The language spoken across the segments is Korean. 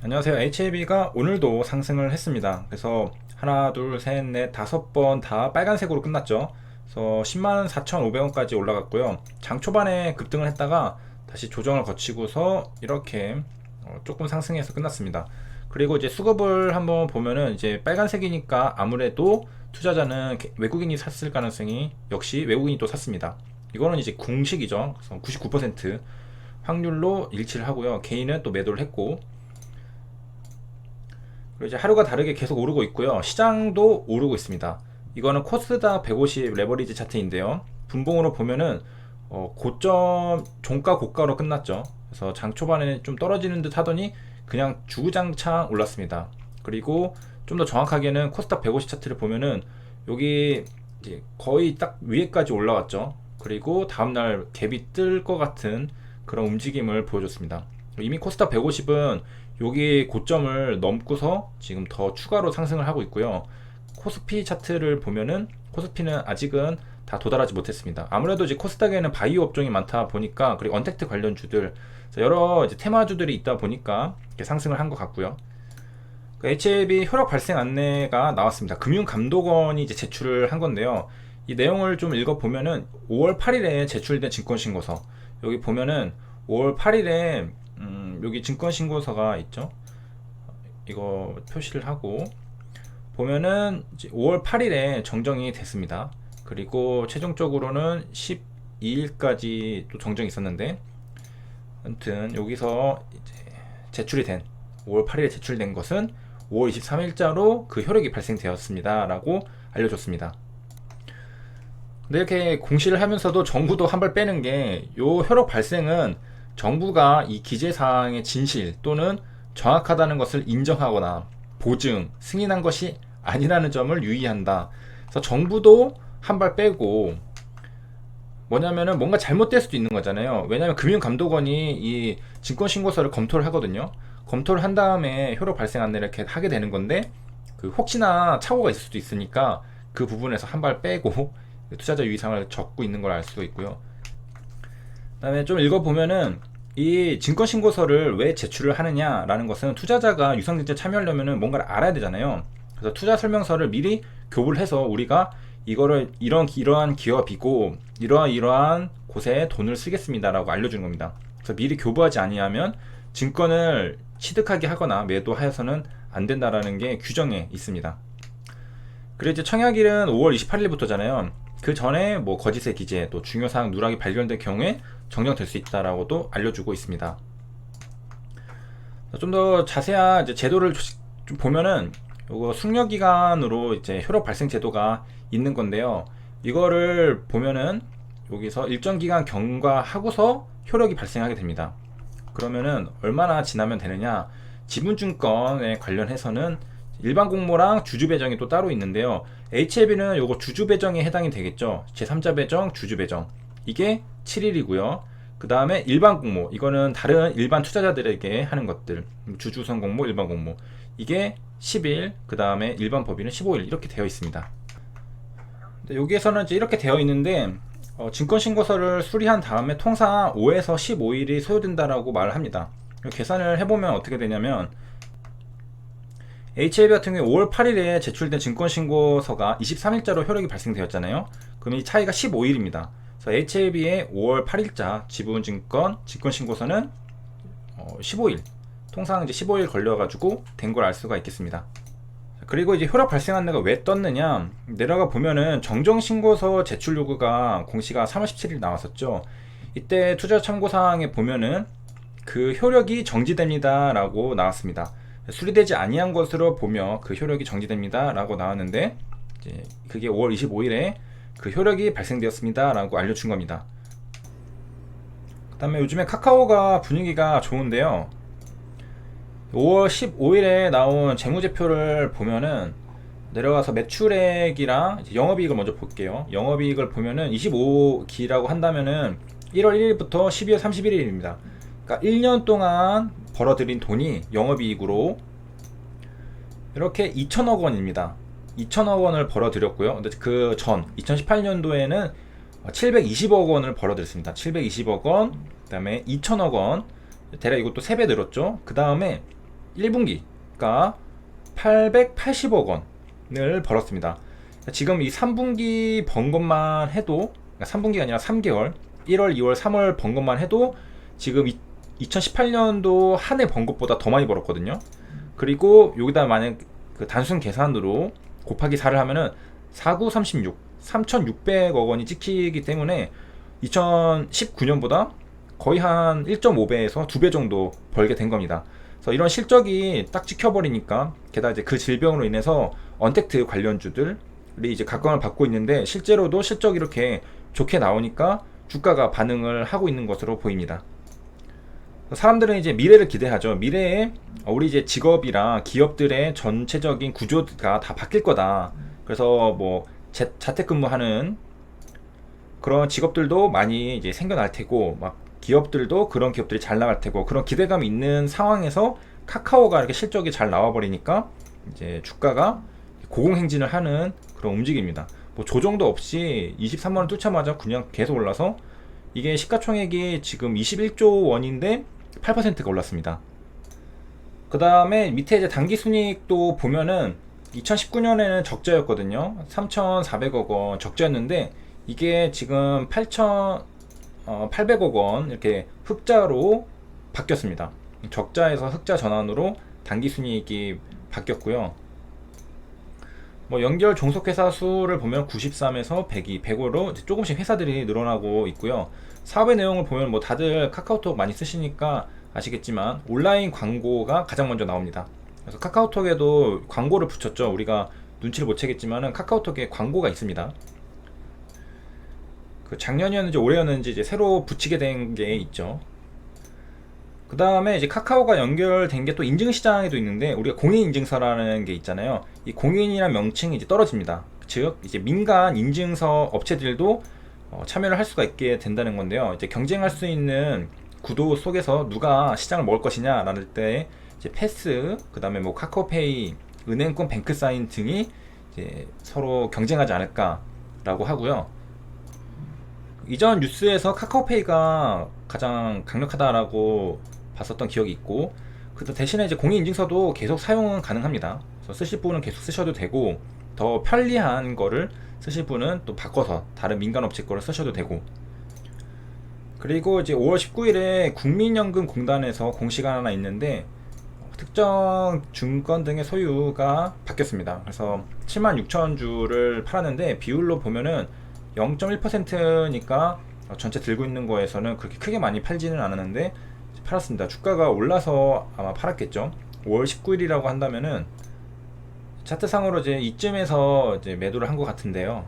안녕하세요. HAB가 오늘도 상승을 했습니다. 그래서 하나, 둘, 셋, 넷, 다섯 번 다 빨간색으로 끝났죠. 그래서 104,500원까지 올라갔고요. 장 초반에 급등을 했다가 다시 조정을 거치고서 이렇게 조금 상승해서 끝났습니다. 그리고 이제 수급을 한번 보면은 이제 빨간색이니까 아무래도 투자자는 외국인이 샀을 가능성이 역시 외국인이 또 샀습니다. 이거는 이제 공식이죠. 그래서 99% 확률로 일치를 하고요. 개인은 또 매도를 했고, 그리고 이제 하루가 다르게 계속 오르고 있고요. 시장도 오르고 있습니다. 이거는 코스닥 150 레버리지 차트인데요. 분봉으로 보면은 고점 종가 고가로 끝났죠. 그래서 장 초반에 좀 떨어지는 듯 하더니 그냥 주구장창 올랐습니다. 그리고 좀 더 정확하게는 코스닥 150 차트를 보면은 여기 이제 거의 딱 위에까지 올라왔죠. 그리고 다음날 갭이 뜰 것 같은 그런 움직임을 보여줬습니다. 이미 코스닥 150은 여기 고점을 넘고서 지금 더 추가로 상승을 하고 있고요. 코스피 차트를 보면은 코스피는 아직은 다 도달하지 못했습니다. 아무래도 이제 코스닥에는 바이오 업종이 많다 보니까, 그리고 언택트 관련주들, 여러 이제 테마주들이 있다 보니까 이렇게 상승을 한 것 같고요. HAB 효력 발생 안내가 나왔습니다. 금융감독원이 이제 제출을 한 건데요. 이 내용을 좀 읽어보면은 5월 8일에 제출된 증권신고서, 여기 보면은 5월 8일에 여기 증권신고서가 있죠. 이거 표시를 하고 보면은 이제 5월 8일에 정정이 됐습니다. 그리고 최종적으로는 12일까지 또 정정이 있었는데, 아무튼 여기서 이제 제출이 된 5월 8일에 제출된 것은 5월 23일자로 그 효력이 발생되었습니다 라고 알려줬습니다. 근데 이렇게 공시를 하면서도 정부도 한 발 빼는 게, 요 효력 발생은 정부가 이 기재사항의 진실 또는 정확하다는 것을 인정하거나 보증, 승인한 것이 아니라는 점을 유의한다. 그래서 정부도 한 발 빼고, 뭐냐면은 뭔가 잘못될 수도 있는 거잖아요. 왜냐하면 금융감독원이 이 증권신고서를 검토를 하거든요. 검토를 한 다음에 효력 발생 안내를 이렇게 하게 되는 건데, 그 혹시나 착오가 있을 수도 있으니까 그 부분에서 한 발 빼고 투자자 유의사항을 적고 있는 걸 알 수도 있고요. 그다음에 좀 읽어보면은 이 증권신고서를 왜 제출을 하느냐라는 것은, 투자자가 유상증자에 참여하려면 뭔가를 알아야 되잖아요. 그래서 투자 설명서를 미리 교부를 해서 우리가 이거를 이러한 기업이고 이러한 곳에 돈을 쓰겠습니다라고 알려주는 겁니다. 그래서 미리 교부하지 아니하면 증권을 취득하게 하거나 매도하여서는 안 된다라는 게 규정에 있습니다. 그리고 이제 청약일은 5월 28일부터잖아요. 그 전에 뭐 거짓의 기재, 또 중요사항 누락이 발견될 경우에 정정될 수 있다라고도 알려주고 있습니다. 좀 더 자세한 이제 제도를 좀 보면은, 요거 숙려기간으로 이제 효력 발생 제도가 있는 건데요. 이거를 보면은 여기서 일정 기간 경과하고서 효력이 발생하게 됩니다. 그러면은 얼마나 지나면 되느냐? 지분증권에 관련해서는 일반 공모랑 주주 배정이 또 따로 있는데요. HLB는 요거 주주 배정에 해당이 되겠죠. 제3자 배정, 주주 배정. 이게 7일이고요. 그 다음에 일반 공모, 이거는 다른 일반 투자자들에게 하는 것들, 주주선 공모, 일반 공모, 이게 10일, 그 다음에 일반 법인은 15일 이렇게 되어 있습니다. 여기에서는 이제 이렇게 되어 있는데, 증권신고서를 수리한 다음에 통상 5에서 15일이 소요된다라고 말을 합니다. 계산을 해보면 어떻게 되냐면, HLB 같은 경우에 5월 8일에 제출된 증권신고서가 23일자로 효력이 발생되었잖아요. 그럼 이 차이가 15일입니다. 그래서 HLB의 5월 8일자 지분증권 증권신고서는 15일, 통상 이제 15일 걸려가지고 된 걸 알 수가 있겠습니다. 그리고 이제 효력 발생 안내가 왜 떴느냐, 내려가 보면은 정정신고서 제출 요구가 공시가 3월 17일 나왔었죠. 이때 투자 참고사항에 보면은 그 효력이 정지됩니다 라고 나왔습니다. 수리되지 아니한 것으로 보며 그 효력이 정지됩니다 라고 나왔는데, 이제 그게 5월 25일에 그 효력이 발생되었습니다 라고 알려준 겁니다. 그 다음에 요즘에 카카오가 분위기가 좋은데요, 5월 15일에 나온 재무제표를 보면은, 내려가서 매출액이랑 영업이익을 먼저 볼게요. 영업이익을 보면은 25기라고 한다면은 1월 1일부터 12월 31일입니다. 그러니까 1년 동안 벌어들인 돈이 영업이익으로 이렇게 2천억 원입니다. 2천억 원을 벌어들였고요. 근데 그 전 2018년도에는 720억 원을 벌어들였습니다. 720억 원, 그 다음에 2천억 원, 대략 이것도 3배 늘었죠. 그 다음에 1분기가 880억 원을 벌었습니다. 지금 이 3분기 번 것만 해도, 그러니까 3분기가 아니라 3개월, 1월, 2월, 3월 번 것만 해도 지금 2018년도 한 해 번 것보다 더 많이 벌었거든요. 그리고 여기다 만약 그 단순 계산으로 곱하기 4를 하면은 4936, 3600억 원이 찍히기 때문에 2019년보다 거의 한 1.5배에서 2배 정도 벌게 된 겁니다. 그래서 이런 실적이 딱 찍혀버리니까, 게다가 이제 그 질병으로 인해서 언택트 관련주들이 이제 각광을 받고 있는데, 실제로도 실적이 이렇게 좋게 나오니까 주가가 반응을 하고 있는 것으로 보입니다. 사람들은 이제 미래를 기대하죠. 미래에 우리 이제 직업이랑 기업들의 전체적인 구조가 다 바뀔 거다. 그래서 뭐 자택근무하는 그런 직업들도 많이 이제 생겨날 테고, 막 기업들도 그런 기업들이 잘 나갈 테고, 그런 기대감이 있는 상황에서 카카오가 이렇게 실적이 잘 나와 버리니까 이제 주가가 고공행진을 하는 그런 움직임입니다. 뭐 조정도 없이 23만 원 뚫자마자 그냥 계속 올라서, 이게 시가총액이 지금 21조 원인데 8%가 올랐습니다. 그 다음에 밑에 이제 당기순이익도 보면은 2019년에는 적자였거든요. 3,400억 원 적자였는데, 이게 지금 8,800억 원 이렇게 흑자로 바뀌었습니다. 적자에서 흑자 전환으로 당기순이익이 바뀌었고요. 뭐 연결 종속회사 수를 보면 93에서 102, 105로 조금씩 회사들이 늘어나고 있고요. 사업의 내용을 보면 뭐 다들 카카오톡 많이 쓰시니까 아시겠지만 온라인 광고가 가장 먼저 나옵니다. 그래서 카카오톡에도 광고를 붙였죠. 우리가 눈치를 못 채겠지만은 카카오톡에 광고가 있습니다. 그 작년이었는지 올해였는지 이제 새로 붙이게 된 게 있죠. 그 다음에 이제 카카오가 연결된 게 또 인증시장에도 있는데, 우리가 공인인증서라는 게 있잖아요. 이 공인이란 명칭이 이제 떨어집니다. 즉 이제 민간 인증서 업체들도 참여를 할 수가 있게 된다는 건데요. 이제 경쟁할 수 있는 구도 속에서 누가 시장을 먹을 것이냐 라는 때 이제 패스, 그 다음에 뭐 카카오페이, 은행권, 뱅크사인 등이 이제 서로 경쟁하지 않을까라고 하고요. 이전 뉴스에서 카카오페이가 가장 강력하다라고 봤었던 기억이 있고, 그 대신에 이제 공인인증서도 계속 사용은 가능합니다. 그래서 쓰실 분은 계속 쓰셔도 되고, 더 편리한 거를 쓰실 분은 또 바꿔서 다른 민간업체 거를 쓰셔도 되고. 그리고 이제 5월 19일에 국민연금공단에서 공시가 하나 있는데, 특정 증권 등의 소유가 바뀌었습니다. 그래서 76,000주를 팔았는데, 비율로 보면은 0.1%니까 전체 들고 있는 거에서는 그렇게 크게 많이 팔지는 않았는데 팔았습니다. 주가가 올라서 아마 팔았겠죠. 5월 19일이라고 한다면은 차트상으로 이제 이쯤에서 이제 매도를 한 것 같은데요.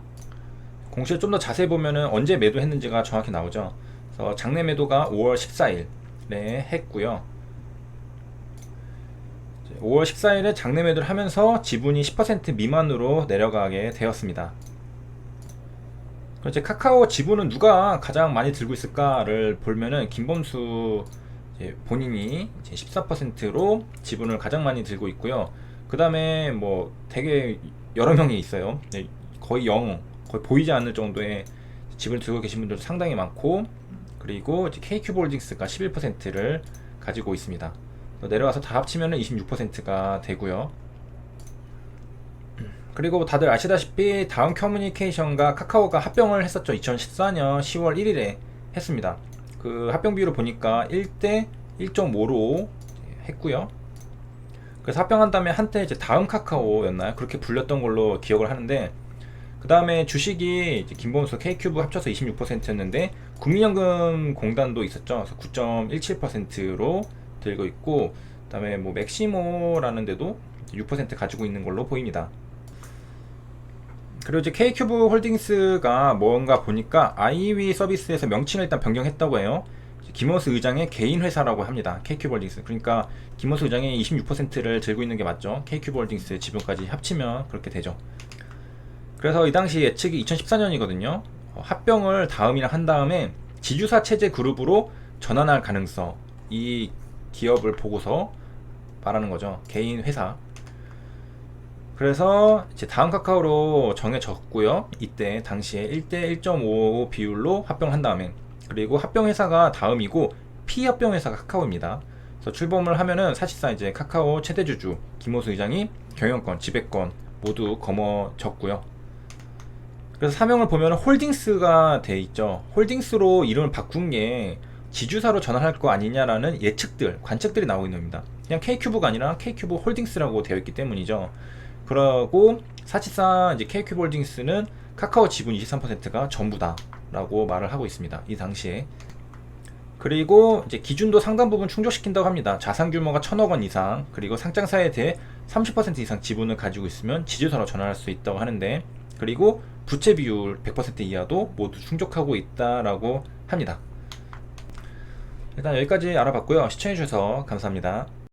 공시를 좀 더 자세히 보면은 언제 매도했는지가 정확히 나오죠. 그래서 장내 매도가 5월 14일에 했고요. 5월 14일에 장내 매도를 하면서 지분이 10% 미만으로 내려가게 되었습니다. 이제 카카오 지분은 누가 가장 많이 들고 있을까를 보면은 김범수 본인이 14%로 지분을 가장 많이 들고 있고요. 그 다음에 뭐 되게 여러 명이 있어요. 거의 거의 보이지 않을 정도의 지분을 들고 계신 분들도 상당히 많고, 그리고 이제 KQ홀딩스가 11%를 가지고 있습니다. 내려와서 다 합치면은 26%가 되고요. 그리고 다들 아시다시피 다음 커뮤니케이션과 카카오가 합병을 했었죠. 2014년 10월 1일에 했습니다. 그 합병 비율을 보니까 1대 1.5로 했고요. 그래서 합병한 다음에 한때 이제 다음 카카오였나요? 그렇게 불렸던 걸로 기억을 하는데, 그 다음에 주식이 이제 김범수, K큐브 합쳐서 26%였는데 국민연금공단도 있었죠. 그래서 9.17%로 들고 있고, 그 다음에 뭐 맥시모라는 데도 6% 가지고 있는 걸로 보입니다. 그리고 이제 K큐브 홀딩스가 뭔가 보니까 아이위 서비스에서 명칭을 일단 변경했다고 해요. 김호수 의장의 개인 회사라고 합니다. K큐브 홀딩스. 그러니까 김호수 의장이 26%를 들고 있는 게 맞죠. K큐브 홀딩스 지분까지 합치면 그렇게 되죠. 그래서 이 당시 예측이 2014년이거든요. 합병을 다음이랑 한 다음에 지주사 체제 그룹으로 전환할 가능성, 이 기업을 보고서 말하는 거죠. 개인 회사. 그래서 이제 다음 카카오로 정해졌고요. 이때 당시에 1대 1.5 비율로 합병한 다음에, 그리고 합병 회사가 다음이고 피합병 회사가 카카오입니다. 그래서 출범을 하면은 사실상 이제 카카오 최대 주주 김호수 의장이 경영권, 지배권 모두 거머졌고요. 그래서 사명을 보면 홀딩스가 돼 있죠. 홀딩스로 이름을 바꾼 게 지주사로 전환할 거 아니냐라는 예측들, 관측들이 나오고 있는 겁니다. 그냥 K큐브가 아니라 K큐브 홀딩스라고 되어 있기 때문이죠. 그러고 사실상 이제 K큐브 홀딩스는 카카오 지분 23%가 전부다라고 말을 하고 있습니다. 이 당시에. 그리고 이제 기준도 상당 부분 충족시킨다고 합니다. 자산 규모가 1,000억 원 이상, 그리고 상장사에 대해 30% 이상 지분을 가지고 있으면 지주사로 전환할 수 있다고 하는데, 그리고 부채 비율 100% 이하도 모두 충족하고 있다라고 합니다. 일단 여기까지 알아봤고요. 시청해주셔서 감사합니다.